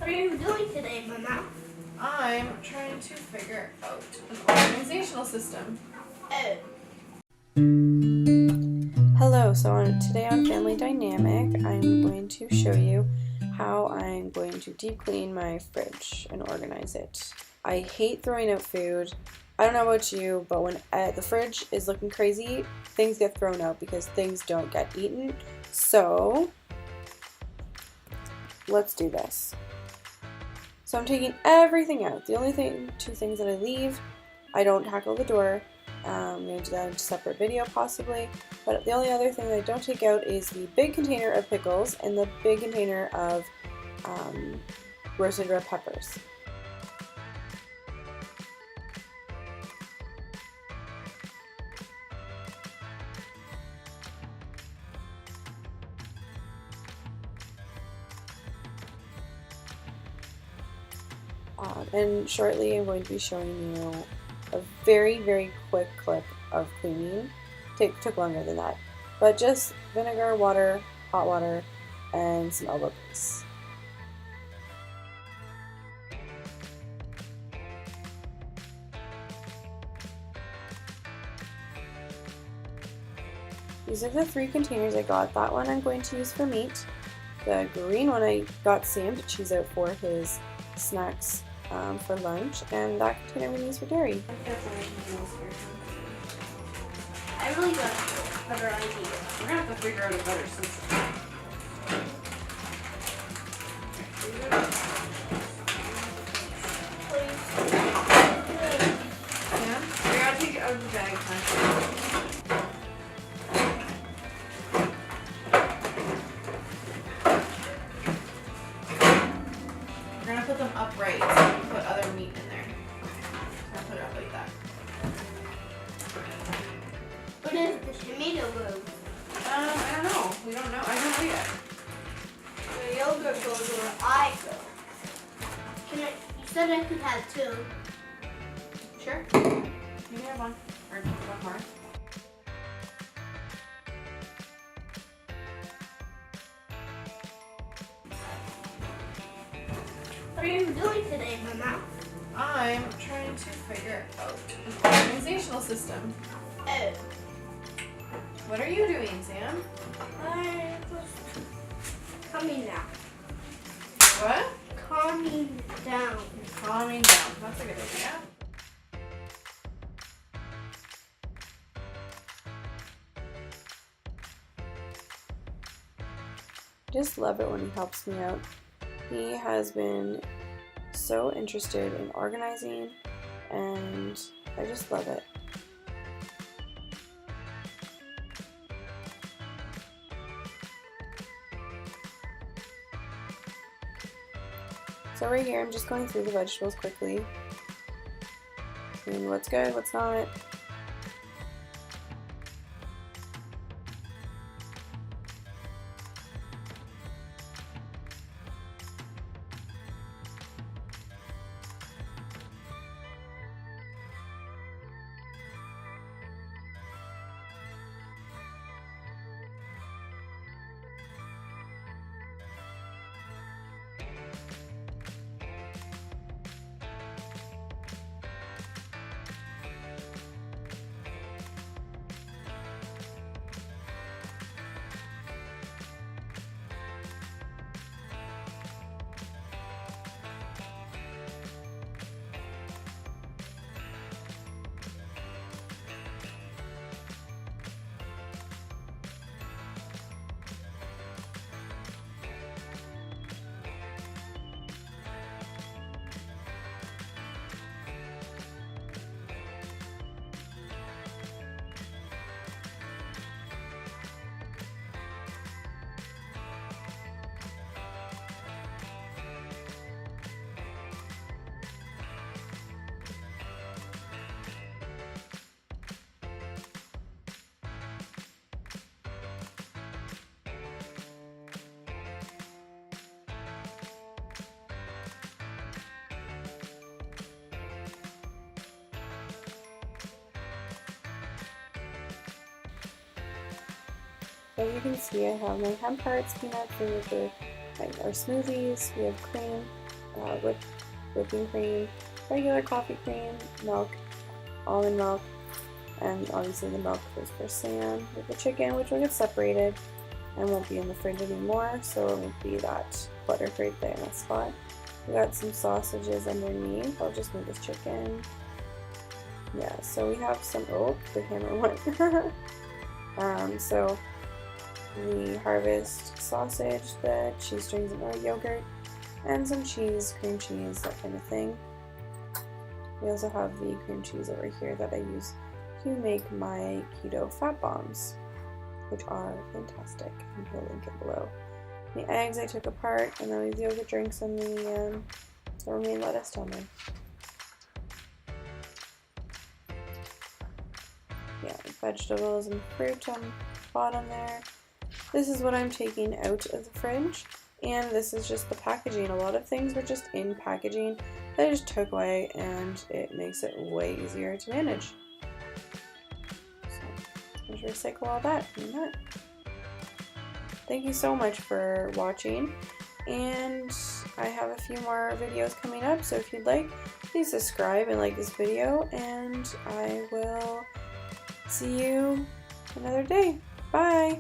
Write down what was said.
What are you doing today, Mama? I'm trying to figure out an organizational system. Oh. Hello, today on Family Dynamic, I'm going to show you how I'm going to deep clean my fridge and organize it. I hate throwing out food. I don't know about you, but when the fridge is looking crazy, things get thrown out because things don't get eaten. So, let's do this. So I'm taking everything out. The only two things that I leave, I don't tackle the door. I'm going to do that in a separate video possibly. But the only other thing that I don't take out is the big container of pickles and the big container of roasted red peppers. And shortly I'm going to be showing you a very, very quick clip of cleaning. Took longer than that. But just vinegar, water, hot water, and some elbow grease. These are the 3 containers I got. That one I'm going to use for meat. The green one I got Sam to choose out for his snacks for lunch, and that container I'm going to use for dairy. I really got a better idea. We're gonna have to figure out a better system. Yeah? We gotta take it out of the bag, huh? We're gonna put them upright so we can put other meat in there. So I'll put it up like that. What is the tomato go? I don't know. We don't know. I don't know yet. The yogurt goes where I go. You said I could have 2. Sure. You can have one. Or one more. What are you doing today, Mama? I'm trying to figure out an organizational system. Oh. What are you doing, Sam? Calming down. What? Calming down. Calming down. That's a good idea. I just love it when he helps me out. He has been so interested in organizing, and I just love it. So right here I'm just going through the vegetables quickly, seeing what's good, what's not. As you can see, I have my hemp hearts, peanuts, and our smoothies. We have cream, whipping cream, regular coffee cream, milk, almond milk, and obviously the milk goes for Sam with the chicken, which will get separated and won't be in the fridge anymore, so it won't be that cluttered right there in that spot. We got some sausages underneath. I'll just move this chicken. Yeah, so we have some, oh, the hammer went. So the Harvest sausage, the cheese strings and oil yogurt, and some cheese, cream cheese, that kind of thing. We also have the cream cheese over here that I use to make my keto fat bombs, which are fantastic. I'll link it below. The eggs I took apart, and then we have the yogurt drinks and the romaine lettuce down there. Yeah, vegetables and fruit on the bottom there. This is what I'm taking out of the fridge, and this is just the packaging. A lot of things were just in packaging that I just took away, and it makes it way easier to manage. So just recycle all that and that. Thank you so much for watching, and I have a few more videos coming up, so if you'd like, please subscribe and like this video, and I will see you another day. Bye!